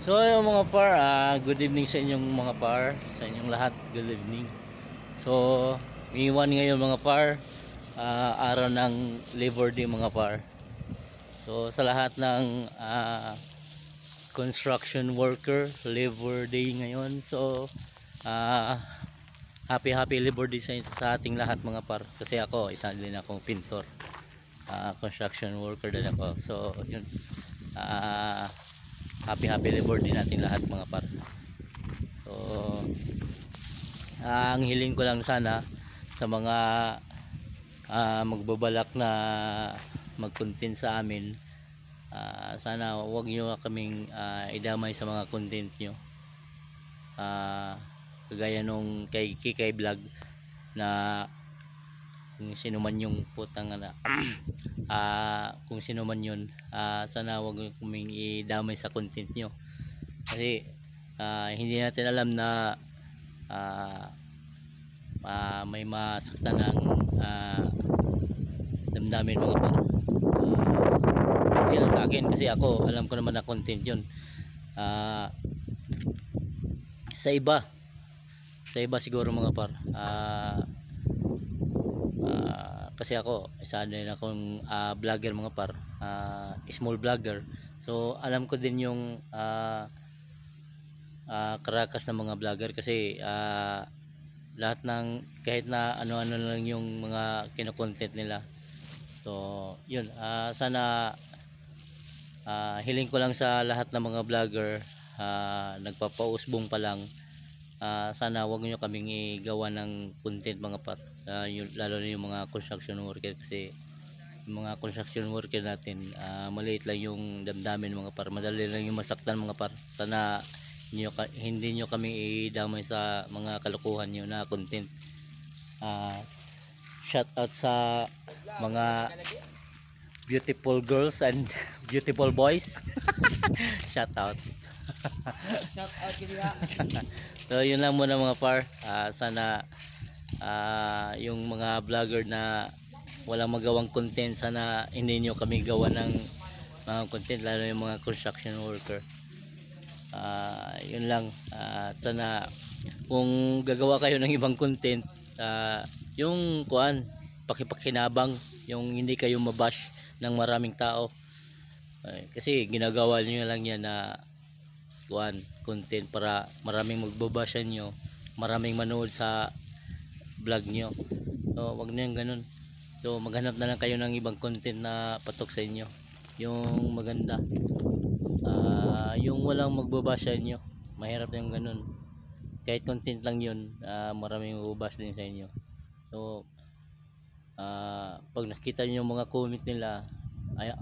So yung mga par, good evening sa inyong mga par, sa inyong lahat, good evening. So, May 1 ngayon mga par, araw ng Labor Day mga par. So sa lahat ng construction worker, Labor Day ngayon. So, happy Labor Day sa ating lahat mga par. Kasi ako, isa din akong pintor, construction worker din ako. So yun, uh, happy Labor Day natin lahat mga par. So ang hiling ko lang sana sa mga magbabalak na mag-content sa amin, sana wag nyo kaming idamay sa mga content nyo, kagaya nung kay vlog na kung sino man yung putang na kung sino man yun, sana wag nyo kaming idamay sa content nyo kasi hindi natin alam na may masaktan ng damdamin mga par. Hindi lang sa akin kasi ako alam ko naman na content yun. Sa iba siguro mga par, kasi ako isa din akong vlogger mga par, small vlogger. So alam ko din yung karakas ng mga vlogger kasi lahat ng kahit na ano-ano lang yung mga kino-content nila. So yun, sana hiling ko lang sa lahat ng mga vlogger, nagpapausbong pa lang, sana wag niyo kaming igawa ng content mga pat, lalo na yung mga construction worker kasi yung mga construction worker natin, maliit lang yung damdamin mga par, madali lang yung masaktan mga par. Sana hindi nyo kami idamay sa mga kalokohan nyo na content. Shout out sa mga beautiful girls and beautiful boys. Shout out. Shout out kaya. So yun lang muna mga par, sana yung mga vlogger na walang magawang content, sana hindi nyo kami gawa ng mga content, lalo yung mga construction worker. Yun lang, sana kung gagawa kayo ng ibang content, yung kuan pakipakinabang, yung hindi kayo mabash ng maraming tao, kasi ginagawa niyo lang yan na kuan content para maraming magbabashan nyo, maraming manood sa vlog nyo. So wag na yung ganun. So maghanap na lang kayo ng ibang content na patok sa inyo, yung maganda, yung walang magbabasya nyo. Mahirap yung ganun, kahit content lang yun, maraming magbabas din sa inyo. So pag nakita nyo yung mga comment nila,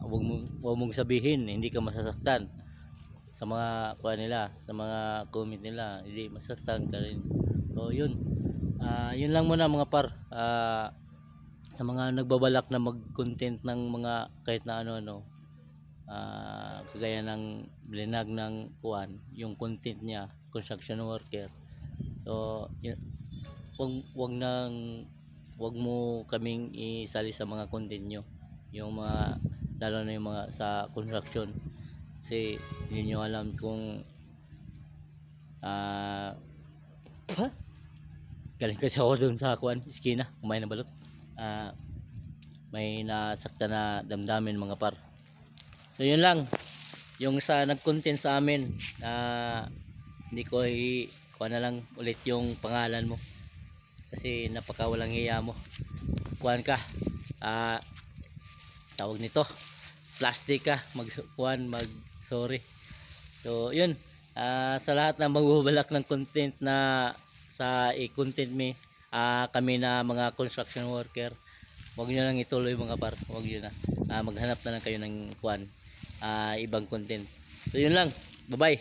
wag mong sabihin hindi ka masasaktan sa mga kuha nila, sa mga comment nila, hindi masasaktan ka rin. So yun, yun lang muna mga par. Sa mga nagbabalak na mag-content ng mga kahit na ano-ano, kagaya ng blinag ng kuan, yung content niya construction worker. So yun, wag mo kaming isali sa mga content nyo, yung mga lalo na yung mga sa construction, kasi hindi nyo alam kung galing kasi ako dun sa kuan iskina, kumain na balot, may nasakta na damdamin mga par. So yun lang yung sa nag-content sa amin, hindi ko kuha na lang ulit yung pangalan mo kasi napaka walang hiya mo. Kuhan ka, tawag nito plastic ka, mag sorry. So yun, sa lahat ng magbubalak ng content na sa i-content me, kami na mga construction worker, wag nyo lang ituloy mga par, wag nyo na, maghanap na lang kayo ng kuhan, ibang content. So yun lang, bye bye.